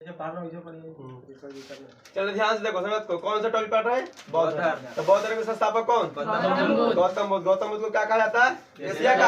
चलो ध्यान से देखो, समझ को कौन सा टॉपिक पढ़ रहे हैं? बौद्ध धर्म। तो बौद्ध धर्म के संस्थापक कौन? गौतम बुद्ध। गौतम बुद्ध को क्या कहा जाता है? एशिया का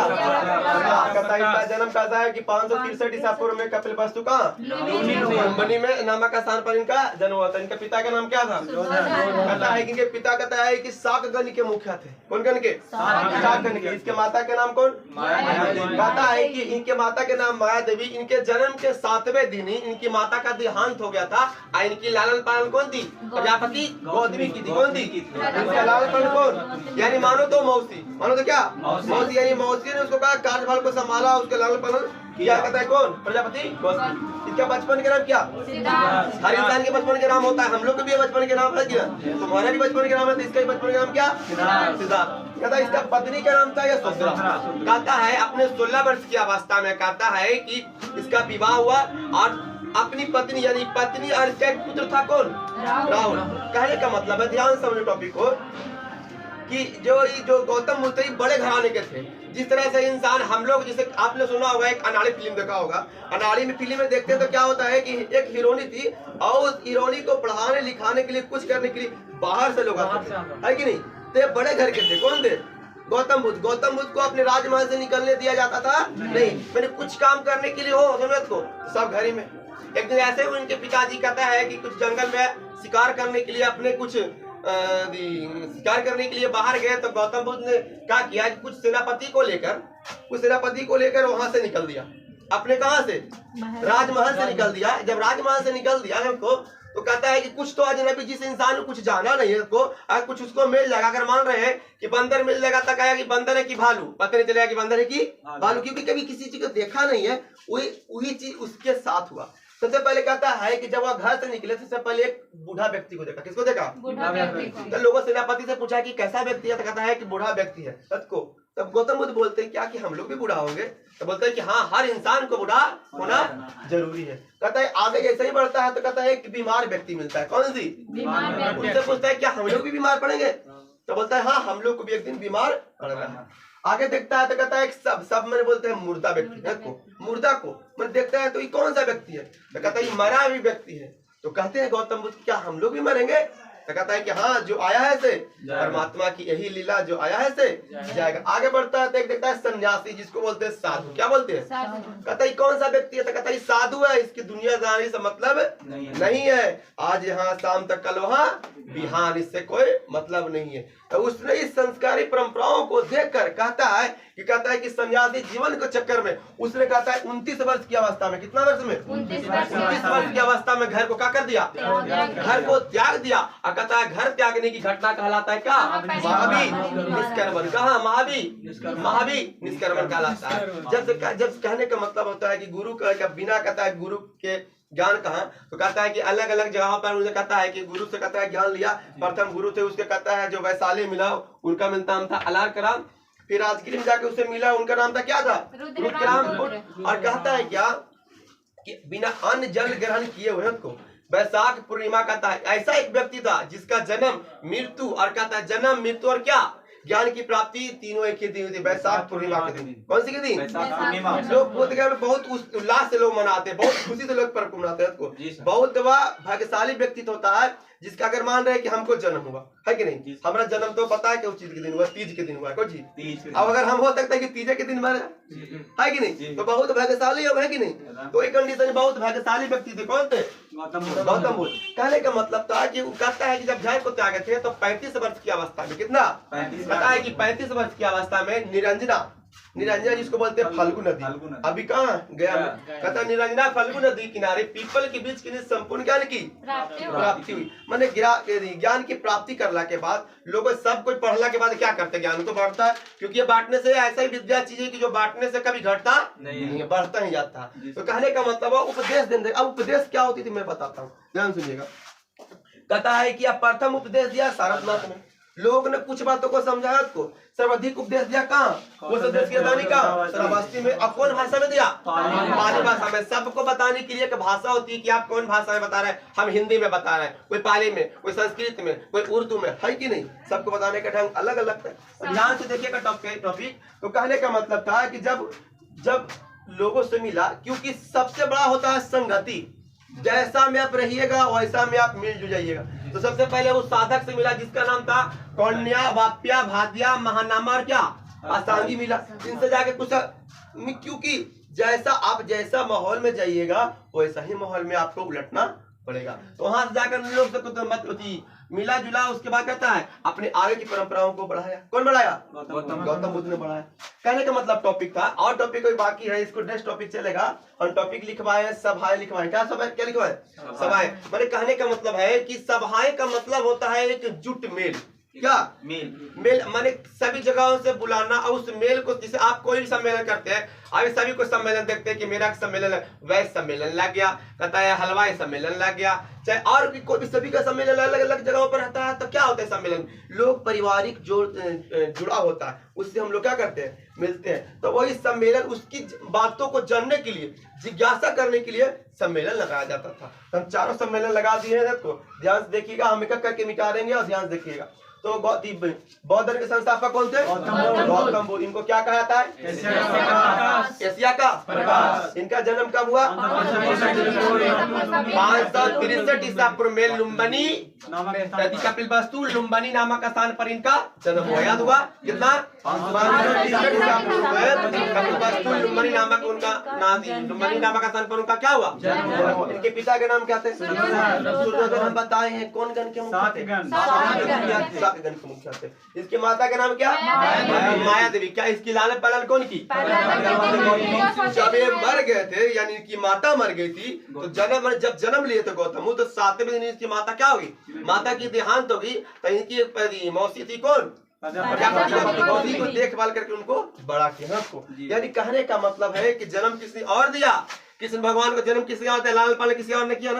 इसका जन्म कहता है कि 563 ईसा पूर्व में कपिलवस्तु का लुम्बिनी में नामक स्थान पर इनका जन्म हुआ था। इनके पिता का नाम क्या था? कहता है कि इनके पिता कहता है कि शाकगण के मुखिया थे। कौन गण के? शाकगण के। इसके माता के नाम कौन? कहता है कि इनके माता के नाम माया देवी। इनके जन्म के 7वें दिन ही इनकी माता का देहांत हो गया था। इनकी लालन पालन कौन थी? प्रजापति गौतमी की थी। कौन थी? इसका लालन पालन कौन? यानी मानो तो मौसी, मानो तो क्या मौसी, यानी मौसी ने उसको कहा कार्यभार को संभाला, उसके लालन पालन किया। कहता है कौन? प्रजापति गौतमी। इसका बचपन के नाम क्या? हर इंसान के बचपन के नाम होता है। हम लोग के भी बचपन के नाम है क्या? तुम्हारा भी बचपन के नाम है, तो इसका बचपन का नाम क्या? सिद्धार्थ। कहता है इसका पत्नी का नाम था यशोधरा। कहता है अपने 16 वर्ष की अवस्था में कहता है कि इसका विवाह हुआ और अपनी पत्नी यानी पत्नी और इसका एक पुत्र था कौन? राहुल। कहने का मतलब है, ध्यान से समझो टॉपिक को, कि जो गौतम बुद्ध बड़े घराने के थे। जिस तरह से इंसान हम लोग, जैसे आपने सुना होगा, एक अनाड़ी फिल्म देखा होगा। अनाड़ी में फिल्म में देखते तो क्या होता है कि एक हीरोनी थी और उस हीरोनी को पढ़ाने लिखाने के लिए, कुछ करने के लिए बाहर से लोग आते थे, है कि नहीं? तो बड़े घर के थे। कौन थे? गौतम बुद्ध। गौतम बुद्ध को अपने राजमहल से निकलने दिया जाता था नहीं। मैंने कुछ काम करने के लिए हो समझ को सब घर ही में। एक दिन ऐसे उनके पिताजी कहता है कि कुछ जंगल में शिकार करने के लिए, अपने कुछ शिकार करने के लिए बाहर गए। तो गौतम बुद्ध ने क्या किया कि कुछ सेनापति को लेकर वहां से निकल दिया। अपने कहां से? राजमहल से निकल दिया। जब राजमहल से निकल दिया हमको, तो कहता है कि कुछ तो अजनबी, जिस इंसान को कुछ जाना नहीं है उसको, अगर कुछ उसको मिल जाएगा, अगर मान रहे हैं कि बंदर मिल जाएगा, तो कहेगा कि बंदर है कि भालू, पता नहीं चलेगा कि बंदर है कि भालू, क्योंकि कभी किसी चीज को देखा नहीं है। वही चीज उसके साथ हुआ। सबसे पहले कहता है कि जब वह घर से निकले, सबसे पहले एक बूढ़ा व्यक्ति को देखा। किसको देखा? तो लोगों सेनापति से पूछा कि कैसा व्यक्ति है? तो कहता है कि बूढ़ा व्यक्ति है। तब गौतम बुद्ध बोलते हैं क्या कि हम लोग भी बूढ़ा होंगे? तो बोलते हैं कि हाँ, हर इंसान को बूढ़ा होना जरूरी है। कहता है आगे जैसे ही बढ़ता है तो कहता है कि बीमार व्यक्ति मिलता है। कौन सी? उससे पूछता है क्या हम लोग भी बीमार पड़ेंगे? तो बोलता है हाँ, हम लोग को भी एक दिन बीमार पड़ना है। आगे देखता है तो कहता है सब मैंने बोलते हैं मुर्दा व्यक्ति। मुर्दा को मैं देखता है तो ये कौन सा व्यक्ति है? तो कहता है ये मरा हुआ व्यक्ति है। तो कहते हैं गौतम बुद्ध क्या हम लोग भी मरेंगे? तो कहता है कि हाँ, जो आया है से परमात्मा की यही लीला, जो आया है से जाएगा। आगे बढ़ता है तो एक देखता है सन्यासी, जिसको बोलते हैं साधु। क्या बोलते हैं? कहता है कौन सा व्यक्ति है? तो कहता है साधु है, इसकी दुनियादारी से मतलब नहीं है। आज यहाँ शाम तक, कल वहाँ बिहान, इससे कोई मतलब नहीं है। तो उसने इस संस्कारी परंपराओं को देखकर कहता है कि सन्यासी जीवन के चक्कर में उसने कहता है 29 वर्ष की अवस्था में, कितना वर्ष में? 29 वर्ष की अवस्था में घर को क्या कर दिया? घर को त्याग दिया। और कहता है घर त्यागने की घटना कहलाता है क्या? महावीर निष्कर्मण। कहा? महावीर निष्कर्मण कहलाता है। जब कहने का मतलब होता है कि गुरु का बिना, कहता है गुरु के ज्ञान कहाँ? तो कहता है कि अलग अलग जगहों पर उन्हें कहता है कि गुरु से कहता है ज्ञान लिया। प्रथम गुरु थे उसके कहता है जो वैशाली मिला, उनका नाम था अलारकराम। फिर राजगिरी में जाके उससे मिला, उनका नाम था क्या था? रुद्रराम। और कहता है क्या कि बिना अन्न जल ग्रहण किए हुए को वैशाख पूर्णिमा कहता है ऐसा एक व्यक्ति था जिसका जन्म, मृत्यु और कहता है जन्म, मृत्यु और क्या ज्ञान की प्राप्ति तीनों एक ही दिन हुई थी, वैशाख पूर्णिमा के दिन। कौन सी के दिन? लोग बुद्ध के बहुत उल्लास से लोग मनाते, बहुत खुशी से लोग पर्व मनाते हैं। बहुत वह भाग्यशाली व्यक्तित्व होता है जिसका अगर मान रहे कि हमको जन्म हुआ है कि नहीं। हमारा जन्म तो पता है कि उस चीज के दिन हुआ, तीज के दिन हुआ है। कोई चीज अब अगर हम हो सकता है कि तीजे के दिन मरे, है कि नहीं, तो बहुत भाग्यशाली है कि नहीं। तो एक कंडीशन बहुत भाग्यशाली व्यक्ति थे। कौन थे? गौतम बुद्ध। कहने का मतलब था कि वो कहता है कि जब जय को त्यागे थे तो 35 वर्ष की अवस्था में, कितना? कहता है कि 35 वर्ष की अवस्था में निरंजना जिसको बोलते हैं फाल्गु नदी, अभी कहाँ गया? कहता निरंजना फाल्गु नदी किनारे पीपल के बीच की संपूर्ण ज्ञान की प्राप्ति हुई। मैंने ज्ञान की प्राप्ति करने के बाद लोग सब कुछ पढ़ने के बाद क्या करते? ज्ञान तो बढ़ता है, क्योंकि ये बांटने से ऐसा ही विद्या चीज है कि जो बांटने से कभी घटता नहीं, बढ़ता ही जाता है। तो कहने का मतलब उपदेश देने। अब उपदेश क्या होती थी मैं बताता हूँ, ध्यान सुनिएगा। कहता है कि अब प्रथम उपदेश दिया सारनाथ में, लोग ने कुछ बातों को समझाया को। सर्वाधिक उपदेश दिया कहाँ? वो संदेश की दानी का श्रावस्ती में। अब कौन भाषा में दिया? पाली भाषा में। सबको बताने के लिए एक भाषा होती है कि आप कौन भाषा में बता रहे हैं। हम हिंदी में बता रहे हैं, कोई पाली में, कोई संस्कृत में, कोई उर्दू में, है कि नहीं। सबको बताने का ढंग अलग अलग था। ध्यान से देखिएगा टॉपिक। तो कहने का मतलब था कि जब लोगों से मिला, क्योंकि सबसे बड़ा होता है संगति। जैसा में आप रहिएगा वैसा में आप मिल जुल जाइएगा। तो सबसे पहले उस साधक से मिला जिसका नाम था कौन्या, वाप्या, भाद्या, महानामा और क्या असांगी मिला। इनसे जाके कुछ, क्योंकि जैसा माहौल में जाइएगा वैसा ही माहौल में आपको उलटना पड़ेगा। तो वहां से जाकर लोग से मत मिला जुला, उसके बाद कहता है अपने आगे की परंपराओं को बढ़ाया। कौन बढ़ाया? गौतम बुद्ध ने बढ़ाया। कहने का मतलब टॉपिक था, और टॉपिक कोई बाकी है, इसको नेक्स्ट टॉपिक चलेगा। और टॉपिक लिखवाए सभाएं लिखवाए। क्या सभाएं, क्या लिखवाए? सभाएं। मैंने कहने का मतलब है कि सभाएं का मतलब होता है एक जुट मेल। क्या मेल माने सभी जगहों से बुलाना, और उस मेल को, जैसे आप कोई भी सम्मेलन करते हैं, अभी सभी को सम्मेलन देखते हैं कि मेरा सम्मेलन वैश्य सम्मेलन लग गया, कहता है हलवाई सम्मेलन लग गया, चाहे और भी कोई भी, सभी का सम्मेलन अलग अलग जगहों पर रहता है। तो क्या होता है सम्मेलन? लोग पारिवारिक जुड़ा होता है, उससे हम लोग क्या करते हैं, मिलते हैं। तो वही सम्मेलन, उसकी बातों को जानने के लिए, जिज्ञासा करने के लिए सम्मेलन लगाया जाता था। हम चारों सम्मेलन लगा दिए हैं, देखो ध्यान से देखिएगा, हम एक एक करके मिटा देंगे और ध्यान से देखिएगा। तो बौद्ध धर्म के संस्थापक कौन थे? गौतम बुद्ध। इनको क्या कहा जाता है? एशिया का प्रकाश। इनका जन्म कब हुआ? 563 ईसा पूर्व में लुम्बिनी कपिलवस्तु लुम्बिनी नामक स्थान पर इनका जन्म हुआ। याद हुआ कितना? 563 ईसा पूर्व में कपिलवस्तु लुम्बिनी नामक उनका लुम्बिनी नामक स्थान पर उनका क्या हुआ? इनके पिता के नाम क्या थे? हम बताए हैं कौन गण के मुख्य गण के मुखिया थे। इसकी माता का नाम क्या? माया देवी। क्या इसकी लालन पालन कौन की? जब ये मर गए थे, यानी इनकी माता मर गई थी, तो जब जन्म लिए थे गौतम बुद्ध, तो 7वें दिन इसकी माता क्या होगी? माता की देहांत होगी। तो इनकी मौसी थी कौन? प्रजापति को देखभाल करके उनको बड़ा किया उसको। यानी कहने का मतलब है कि जन्म किसी और दिया, कृष्ण भगवान को जन्म किसी और, लालन पालन किसी और ने किया ना,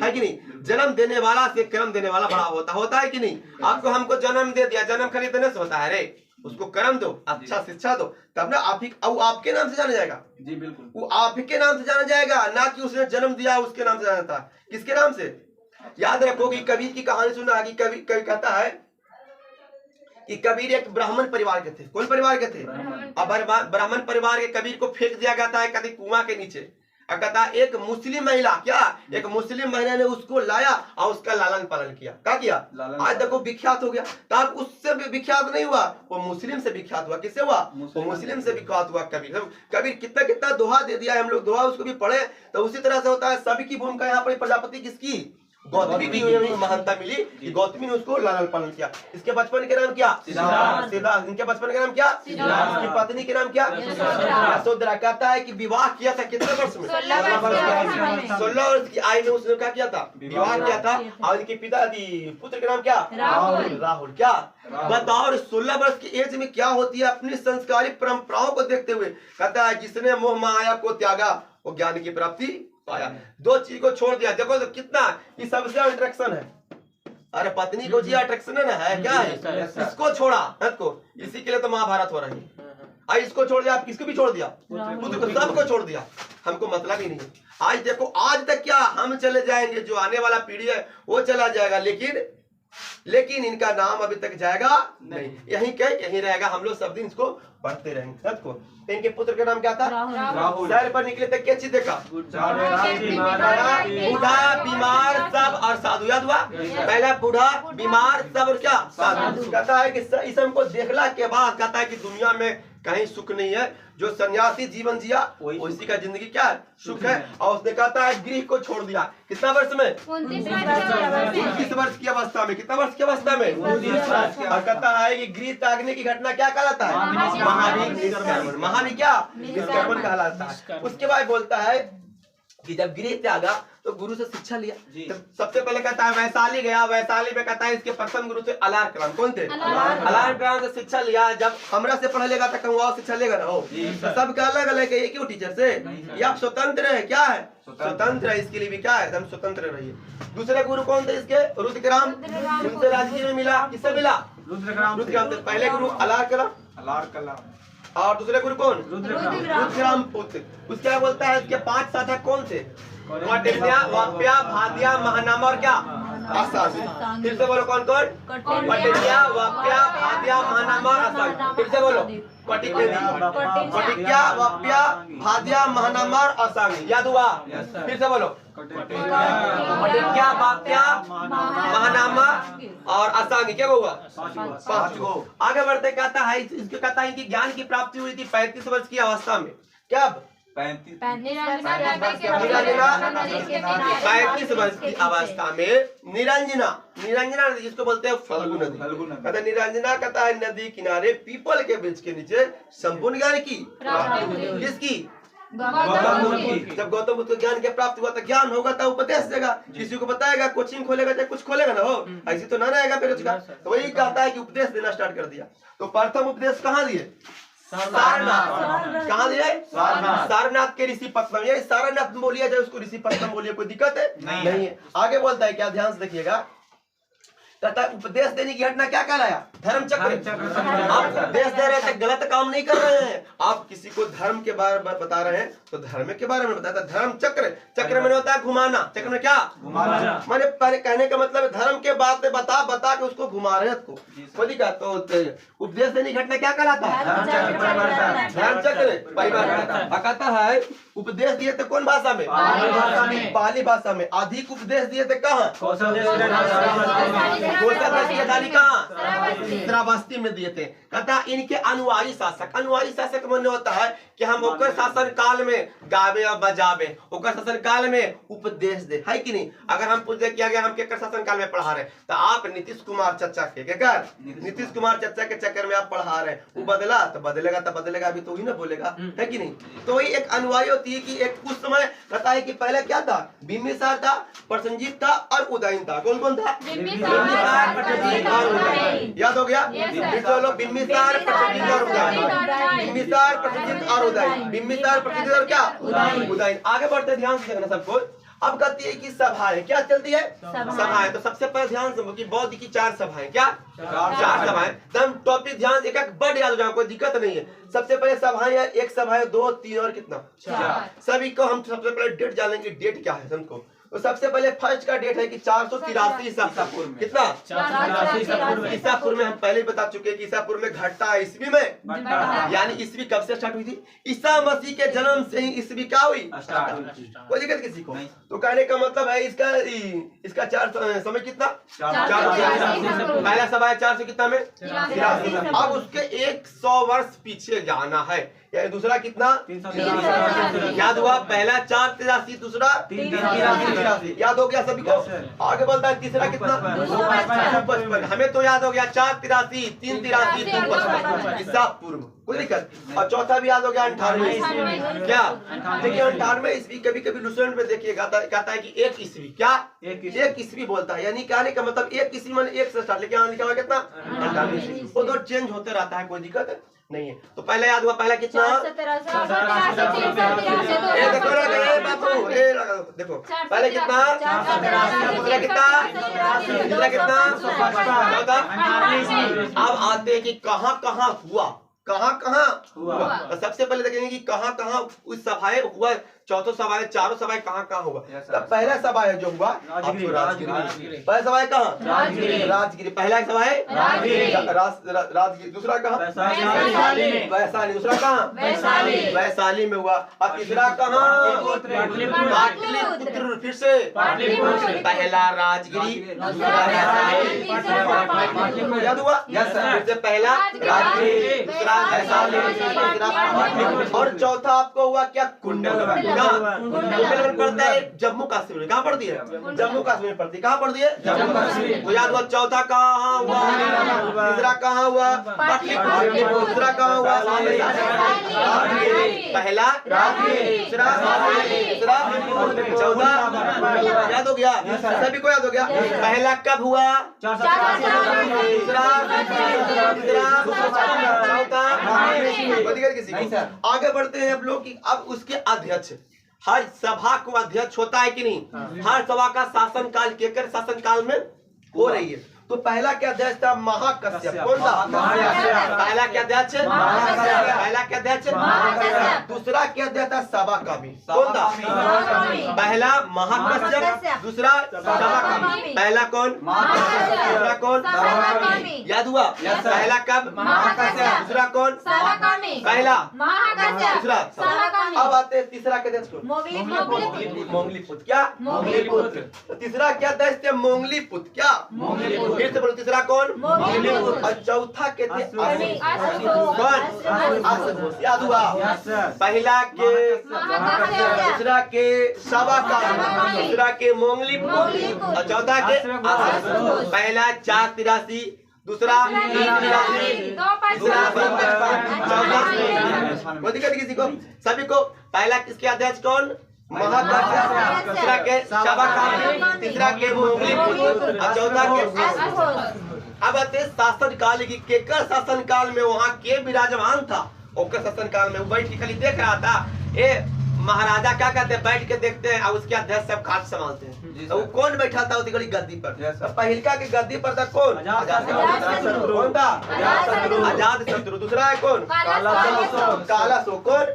है कि नहीं? जन्म देने वाला से कर्म देने वाला बड़ा होता है कि नहीं? आपको हमको जन्म दे दिया, जन्म खरीदने से होता है रे? उसको कर्म दो, अच्छा शिक्षा दो, तब ना आप ही आपके नाम से जाना जाएगा। जी बिल्कुल, वो आप ही के नाम से जाना जाएगा, ना कि उसने जन्म दिया उसके नाम से जाना था। किसके नाम से? याद रखो कि कबीर की कहानी सुना है कि कबीर कहता है कि कबीर एक ब्राह्मण परिवार के थे। कौन परिवार के थे? अब ब्राह्मण परिवार के कबीर को फेंक दिया गया था कभी कुआं के नीचे। कहता एक मुस्लिम महिला, क्या एक मुस्लिम महिला ने उसको लाया और उसका लालन पालन किया। क्या किया? आज देखो विख्यात हो गया। तब उससे भी विख्यात नहीं हुआ, वो मुस्लिम से विख्यात हुआ। किससे हुआ? वो मुस्लिम से विख्यात हुआ कबीर। कबीर कितना कितना दोहा दे दिया, हम लोग दोहा उसको भी पढ़े। तो उसी तरह से होता है, सभी की भूमिका यहाँ पर प्रजापति किसकी? गौतमी की महानता मिली कि गौतमी ने उसको लालन पालन किया। इसके बचपन के नाम क्या? सिद्धार्थ। इनके बचपन के नाम क्या? इसकी पत्नी के नाम क्या? यशोधरा। कहता है कि विवाह किया था कितने वर्ष में? 16 वर्ष की आयु में उसने क्या किया था? विवाह किया था। और इनके पिता पुत्र के नाम क्या? राहुल। क्या बताओ, 16 वर्ष की एज में क्या होती है? अपनी संस्कारिक परंपराओं को देखते हुए कहता है जिसने मोह माया को त्यागा वो ज्ञान की प्राप्ति पाया। दो चीज को छोड़ दिया। देखो तो कितना ये सबसे अट्रैक्शन है। अरे पत्नी को जी अट्रैक्शन है ना, है क्या है? इसको छोड़ा को, इसी के लिए तो महाभारत हो रही है। इसको छोड़ दिया, आप किसको भी छोड़ दिया? पुत्र को, सबको छोड़ दिया। हमको मतलब ही नहीं। आज देखो, आज तक क्या हम चले जाएंगे, जो आने वाला पीढ़ी है वो चला जाएगा, लेकिन इनका नाम अभी तक जाएगा नहीं। यहीं रहेगा। हम लोग सब दिन इसको पढ़ते रहेंगे। सबको। इनके पुत्र का नाम क्या था? राहुल। शहर पर निकले थे, क्या चीज देखा? बूढ़ा, बीमार, सब और साधु। याद हुआ? पहला बूढ़ा, बीमार, सब और क्या? साधु। कहता है कि इस हमको देखला के बाद कहता है कि दुनिया में कहीं सुख नहीं है। जो सन्यासी जीवन जिया उसी का जिंदगी क्या है? सुख है। और उसने कहता है गृह को छोड़ दिया। कितना वर्ष में? 29 वर्ष की अवस्था में। कितना वर्ष की अवस्था में? 29 वर्ष। और कहता है कि गृह त्यागने की घटना क्या कहलाता है? महावीर क्या? निष्कर्मण कहलाता है। उसके बाद बोलता है कि जब गृह त्यागा तो गुरु से शिक्षा लिया। तो सबसे पहले कहता है वैशाली गया। वैशाली में कहता है इसके प्रथम गुरु थे अलार कलाम। कौन थे? अलार कलाम से शिक्षा लिया। जब हमरा से पढ़ लेगा तो कहूँ शिक्षा लेगा ना। हो सबका अलग अलग है, क्यों टीचर से? ये आप स्वतंत्र है। क्या है? स्वतंत्र है। इसके लिए भी क्या है? एकदम स्वतंत्र रहिए। दूसरे गुरु कौन थे इसके? रुद्रग्राम। उनसे राजगीर में मिला। किससे मिला? रुद्रग्राम। पहले गुरु अलार कलाम और दूसरे गुरु कौन? रुद्रग्राम पुत्र। उसके क्या बोलता है? इसके 5 साधक कौन थे? कौटिल्य, वाप्या, भाद्या, महानामा और क्या? असांगी। फिर से बोलो कौन कौन? कौटिल्य, वाप्या, भाद्या, महानामा, असांगी। फिर से बोलो कौटिल्य, वाप्या, भाद्या, महानामा और असांगी। याद हुआ? फिर से बोलो पटिक्या, वाक्या, महानामा और असांगी क्या हुआ? 5 गो। आगे बढ़ते कहता है इसके कहता है कि ज्ञान की प्राप्ति हुई थी 35 वर्ष की अवस्था में। क्या? 35 वर्ष की अवस्था में निरंजना, निरंजना नदी जिसको बोलते हैं फल्गु नदी, कहता निरंजना कहता है नदी किनारे पीपल के वृक्ष के नीचे संपूर्ण ज्ञान की किसकी? जब गौतम बुद्ध को ज्ञान के प्राप्त हुआ तो ज्ञान होगा तो उपदेश देगा, किसी को बताएगा, कोचिंग खोलेगा चाहे कुछ खोलेगा ना, हो ऐसी तो ना रहेगा बेरोजगार। तो वही कहता है कि उपदेश देना स्टार्ट कर दिया। तो प्रथम उपदेश कहाँ दिए? सारनाथ। कहाँ दिए? सारनाथ के ऋषि पत्तनम। ये सारनाथ बोलिए जाए उसको ऋषि पत्तनम बोलिए, कोई दिक्कत है? नहीं है। आगे बोलता है क्या, ध्यान से देखिएगा, कहता है उपदेश देने की घटना क्या कहलाया? धर्म चक्र। आप उपदेश दे रहे थे, गलत काम नहीं कर रहे हैं, आप किसी को धर्म के बारे में बता रहे हैं तो धर्म के बारे में बताता। धर्म चक्र, चक्र में होता है घुमाना, चक्र में क्या? घुमाना। माने कहने का मतलब है धर्म के बातें बता बता के उसको घुमा रहे हैं। बोली का तो उपदेश देने की घटना क्या कहलाता है? धर्म चक्र परिवार। कहता है उपदेश दिए थे कौन भाषा में? पाली भाषा में। अधिक उपदेश दिए थे कहाँ? श्रावस्ती में दिए थे। कहता इनके अनुयायी शासक, अनुयायी शासक माने होता है कि हम ओकर शासन काल में गावे और बजावे, ओकर शासन काल में उपदेश दे, है कि नहीं? अगर हम पूछे किया गया हम केकर शासन काल में पढ़ा रहे, तो आप नीतीश कुमार चचा के केकर नीतीश कुमार चचा के चक्कर में आप पढ़ा रहे हैं। वो बदला तो बदलेगा, तो बदलेगा अभी तो ही ना बोलेगा, है कि नहीं? तो वही एक अनुयायी होती है कि एक उस समय कहता है कि पहले क्या था? बिंबिसार था, प्रसेनजीत था और उदयन था। कौन कौन था? याद हो गया? चलो बिंबिसार, प्रसेनजीत और उदयन। बिंबिसार, प्रसेनजीत और उदयन। बिंबिसार, प्रसेनजीत और क्या? उदयन। आगे बढ़ते ध्यान से देखना सबको। अब कहती है कि सभाएं क्या चलती है? सभाएं। तो सबसे पहले ध्यान से कि बौद्ध की 4 सभाएं, क्या 4 सभाएं। एकदम टॉपिक ध्यान एक एक बड़ याद हो जाए, कोई दिक्कत नहीं है। सबसे पहले सभाएं, एक सभा है, 2, 3 और कितना 4। सभी को हम सबसे पहले डेट जानेंगे, डेट क्या है हमको। तो सबसे पहले फर्स्ट का डेट है कि 483 ईसापुर में। कितना? 483 ईसापुर में। हम पहले बता चुके हैं कि ईसापुर में घटता है ईस्वी में, यानी ईस्वी कब से स्टार्ट हुई थी? ईसा मसीह के जन्म से ही ईस्वी क्या हुई? कोई दिक्कत किसी को? तो कहने का मतलब है इसका 4 समय कितना? पहला सभा है 400 कितना में? 83। अब उसके 100 वर्ष पीछे जाना है, या दूसरा कितना? याद हुआ? पहला 483, दूसरा 383। याद हो गया सभी को? आगे बोलता है तीसरा कितना? 255। हमें तो याद हो गया 483, 383, 255 ईसापुर में, कोई दिक्कत? और चौथा भी याद हो गया 98। क्या? देखिए 98 ईस्वी कभी कभी लुसेंट में देखिएगा कहता है कि 1 ईस्वी, क्या 1 ईस्वी बोलता है, यानी कहने का मतलब 1 ईस्वी माने 1 से स्टार्ट, लेकिन लिखा हुआ कितना? 98। वो तो चेंज होते रहता है, कोई दिक्कत नहीं है। तो पहले याद हुआ, पहला कितना? देखो पहले कितना? दूसरा कितना? दूसरा कितना? अब आते हैं कि कहाँ कहाँ हुआ, कहाँ कहाँ हुआ। तो सबसे पहले देखेंगे कि कहाँ कहाँ उस सभाएं हुआ, चौथों सभाएं, चारों सभाएं कहाँ कहाँ हुआ। तो पहला सभा जो हुआ राजगिरी। पहला सभा कहाँ? राजगिरी। पहला सभा है राजगिरी। दूसरा कहाँ? वैशाली। दूसरा कहाँ? वैशाली में हुआ। और तीसरा कहाँ? पाटलिपुत्र। फिर से पहला राजगिरी, दूसरा वैशाली। याद हुआ? फिर से पहला राजगिरी, दूसरा वैशाली, और चौथा आपको हुआ क्या? कुंडल। पढ़ता है जम्मू कश्मीर में। कहाँ पढ़ती है? जम्मू कश्मीर में पढ़ती है। कहाँ पढ़ती है? जम्मू कश्मीर। तो याद हुआ? चौथा कहाँ हुआ? तीसरा कहाँ हुआ? पाटलिपुत्र। दूसरा कहाँ हुआ? पहला दूसरा चौथा। याद हो गया? सभी को याद हो गया? पहला कब हुआ? दूसरा चौथा। किसी को? आगे बढ़ते हैं अब लोग। अब उसके अध्यक्ष, हर सभा को अध्यक्ष होता है कि नहीं? हर सभा का शासन काल केकर शासन काल में हो रही है? तो पहला क्या अध्यक्ष था? महाकश्यप। कौन था? पहला क्या अध्यक्ष? पहला क्या अध्यक्ष? दूसरा क्या अध्यक्ष था? सभाकवि। कौन था? पहला महाकश्यप, दूसरा सभाकवि। पहला कौन? दूसरा कौन? याद हुआ? पहला कब? दूसरा कौन? पहला दूसरा। अब आते हैं तीसरा क्या अध्यक्ष? मोंगलीपुत्र। क्या? मोंगलीपुत्र। तीसरा क्या अध्यक्ष थे? मोंगलीपुत्र। क्या? फिर से बोलो, तीसरा कौन? और चौथा कहते कौन? अश्वघोष। याद हुआ? पहला के दूसरा के सभाकवि, दूसरा के मोंगलीपुत्र और चौथा के अश्वघोष। पहला 483, दूसरा 383, दूसरा 55, कोई दिक्कत किसी को? सभी को। पहला किसके अध्यक्ष कौन? महाकश्यप, दूसरा के सभाकवि, तीसरा के मोंगलीपुत्र और चौथा के। अब आते शासन काल की। केकर शासन काल में वहाँ के विराजमान था? ओकर शासन काल में वो बैठ के खाली देख रहा था। ए महाराजा क्या कहते हैं? बैठ के देखते हैं और उसके अध्यक्ष सब कार्य संभालते हैं। तो वो कौन बैठा था उसी गद्दी पर? पहिलका के गद्दी पर था कौन? कौन था? अजातशत्रु। दूसरा है कौन? कालाशोक। कौन?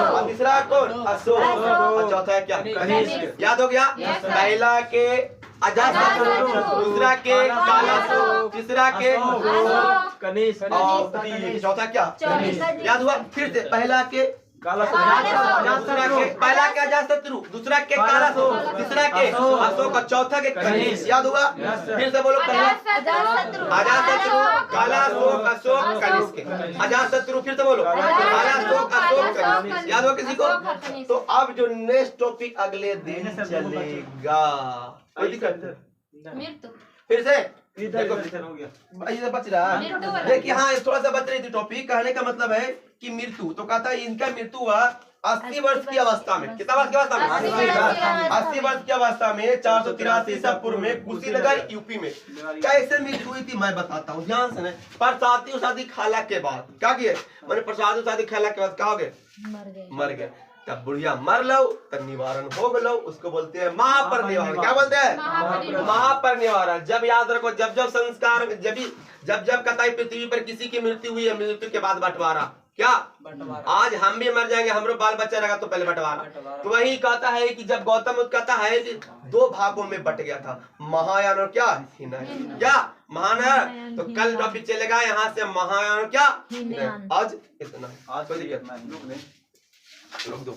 और तीसरा है कौन? अशोक। और चौथा है क्या? कनिष्क। याद हो गया? पहला के अजातशत्रु, दूसरा के कालाशोक, तीसरा के कनिष्क और चौथा क्या? याद हुआ? फिर से पहला के दूसरा के पहला के अजातशत्रु, दूसरा के कालाशोक, तीसरा के अशोक और चौथा के कनिष्क। याद हुआ? फिर से बोलो, अजातशत्रु, कालाशोक, अशोक, कनिष्क। अजातशत्रु। फिर से बोलो, कालाशोक, अशोक, कनिष्क। याद हो किसी को? तो अब जो नेक्स्ट टॉपिक अगले दिन चलेगा, कोई दिक्कत? फिर से देखो ये बच रहा है। देखिए हाँ, थोड़ा सा बच रही थी टॉपिक। कहने का मतलब है कि मृत्यु, तो कहता है इनका मृत्यु हुआ 80 वर्ष की अवस्था में। कितना वर्ष की अवस्था में? 80 वर्ष की अवस्था में 483 ईसा पूर्व में कुशीनगर यूपी में। कैसे मृत्यु हुई थी मैं बताता हूँ, ध्यान से। प्रसादी उसादी खाला के बाद क्या किए? मैंने प्रसादी उसादी खाला के बाद क्या हो गए? मर गए। तब बुढ़िया मर लो तब निवारण हो गलो, उसको बोलते हैं महापर निवारण। क्या बोलते हैं? महापर निवारण। जब याद रखो, जब जब संस्कार, जब जब कताई पृथ्वी पर किसी की मृत्यु हुई है, मृत्यु के बाद बंटवारा। क्या? आज हम भी मर जाएंगे, हमरो बाल बच्चा रहेगा तो पहले बंटवारा। तो वही कहता है कि जब गौतम बुद्ध कहता है कि 2 भागों में बट गया था, महायान और क्या? हीनयान। क्या? महायान। तो कल टॉपिक चलेगा यहाँ से महायान और क्या? आज इतना। आज कोई दिक्कत नहीं, रुक दो।